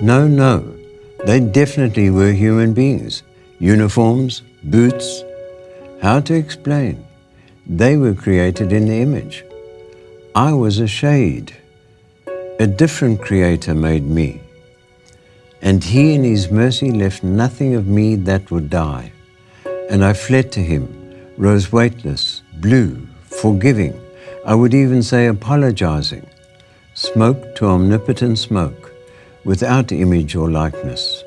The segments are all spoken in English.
No, they definitely were human beings. Uniforms, boots. How to explain? They were created in the image. I was a shade. A different creator made me. And he in his mercy left nothing of me that would die. And I fled to him, rose weightless, blue, forgiving, I would even say apologizing. Smoke to omnipotent smoke, without image or likeness.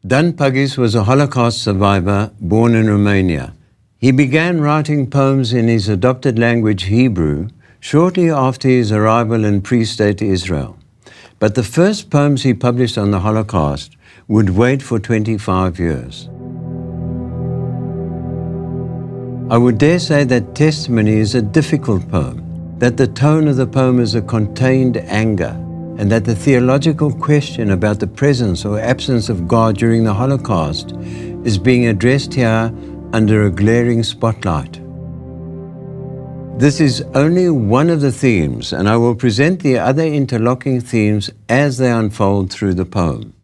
Dan Pagis was a Holocaust survivor born in Romania. He began writing poems in his adopted language Hebrew shortly after his arrival in pre-state Israel. But the first poems he published on the Holocaust would wait for 25 years. I would dare say that Testimony is a difficult poem, that the tone of the poem is a contained anger, and that the theological question about the presence or absence of God during the Holocaust is being addressed here under a glaring spotlight. This is only one of the themes, and I will present the other interlocking themes as they unfold through the poem.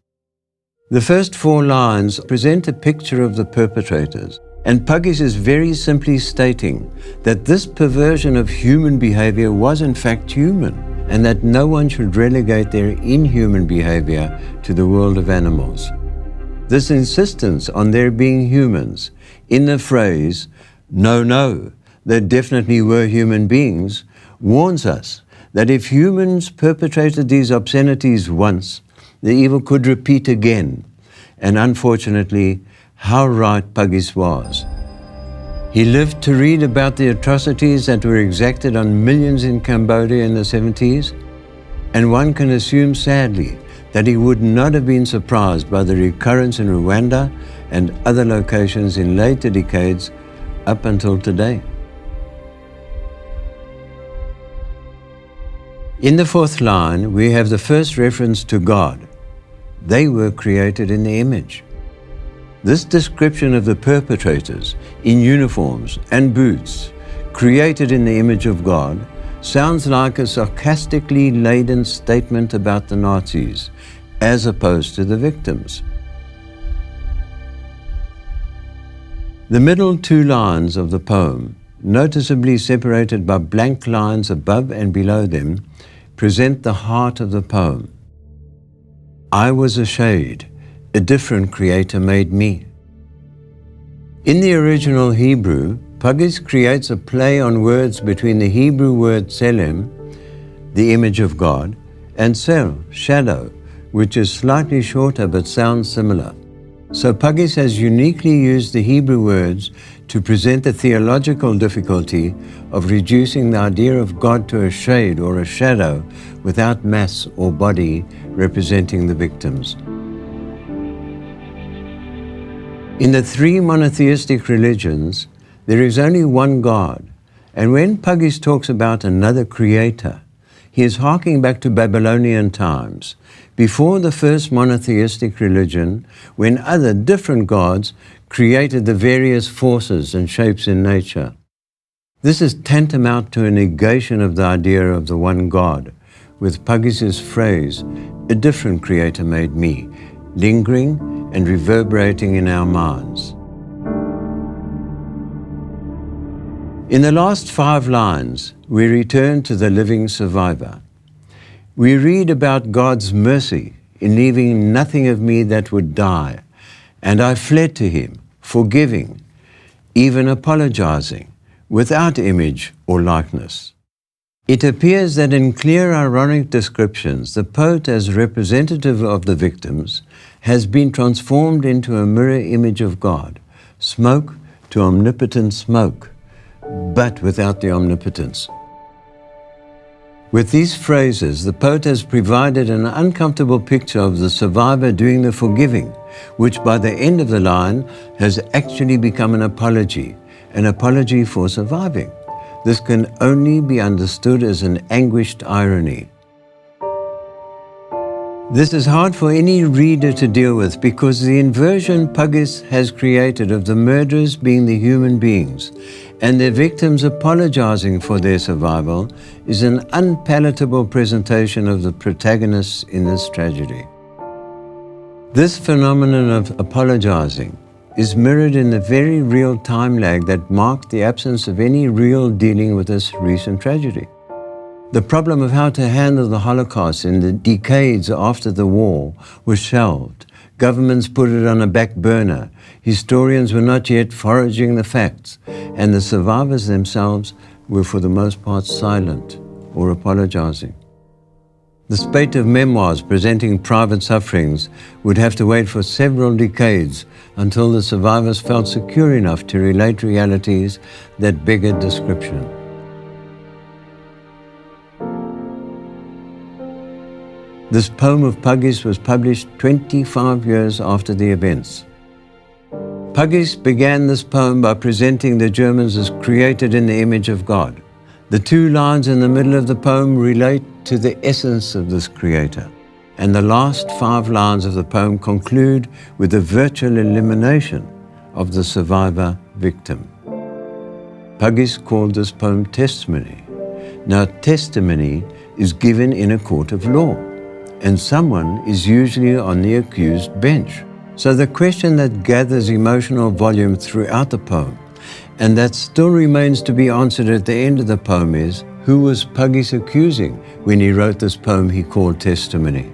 The first 4 lines present a picture of the perpetrators, and Pagis is very simply stating that this perversion of human behavior was in fact human, and that no one should relegate their inhuman behavior to the world of animals. This insistence on there being humans, in the phrase, no, there definitely were human beings, warns us that if humans perpetrated these obscenities once, the evil could repeat again. And unfortunately, how right Pagis was. He lived to read about the atrocities that were exacted on millions in Cambodia in the 70s, and one can assume sadly that he would not have been surprised by the recurrence in Rwanda and other locations in later decades up until today. In the 4th line, we have the first reference to God. They were created in the image. This description of the perpetrators in uniforms and boots, created in the image of God, sounds like a sarcastically laden statement about the Nazis, as opposed to the victims. The middle 2 lines of the poem, noticeably separated by blank lines above and below them, present the heart of the poem. I was a shade, a different creator made me. In the original Hebrew, Pagis creates a play on words between the Hebrew word tselem, the image of God, and sel, shadow, which is slightly shorter but sounds similar. So Pagis has uniquely used the Hebrew words to present the theological difficulty of reducing the idea of God to a shade or a shadow without mass or body representing the victims. In the 3 monotheistic religions, there is only one God, and when Pagis talks about another creator, he is harking back to Babylonian times, before the first monotheistic religion, when other different gods created the various forces and shapes in nature. This is tantamount to a negation of the idea of the one God, with Pagis's phrase, a different creator made me, lingering and reverberating in our minds. In the last 5 lines, we return to the living survivor. We read about God's mercy in leaving nothing of me that would die, and I fled to him, forgiving, even apologizing, without image or likeness. It appears that in clear ironic descriptions, the poet as representative of the victims has been transformed into a mirror image of God, smoke to omnipotent smoke, but without the omnipotence. With these phrases, the poet has provided an uncomfortable picture of the survivor doing the forgiving, which by the end of the line has actually become an apology for surviving. This can only be understood as an anguished irony. This is hard for any reader to deal with because the inversion Pagis has created of the murderers being the human beings and their victims apologizing for their survival is an unpalatable presentation of the protagonists in this tragedy. This phenomenon of apologizing is mirrored in the very real time lag that marked the absence of any real dealing with this recent tragedy. The problem of how to handle the Holocaust in the decades after the war was shelved. Governments put it on a back burner. Historians were not yet foraging the facts, and the survivors themselves were for the most part silent or apologizing. The spate of memoirs presenting private sufferings would have to wait for several decades until the survivors felt secure enough to relate realities that beggared description. This poem of Pagis was published 25 years after the events. Pagis began this poem by presenting the Germans as created in the image of God. The 2 lines in the middle of the poem relate to the essence of this creator, and the last 5 lines of the poem conclude with the virtual elimination of the survivor victim. Pagis called this poem testimony. Now, testimony is given in a court of law, and someone is usually on the accused bench. So the question that gathers emotional volume throughout the poem, and that still remains to be answered at the end of the poem is, who was Pagis accusing when he wrote this poem he called Testimony?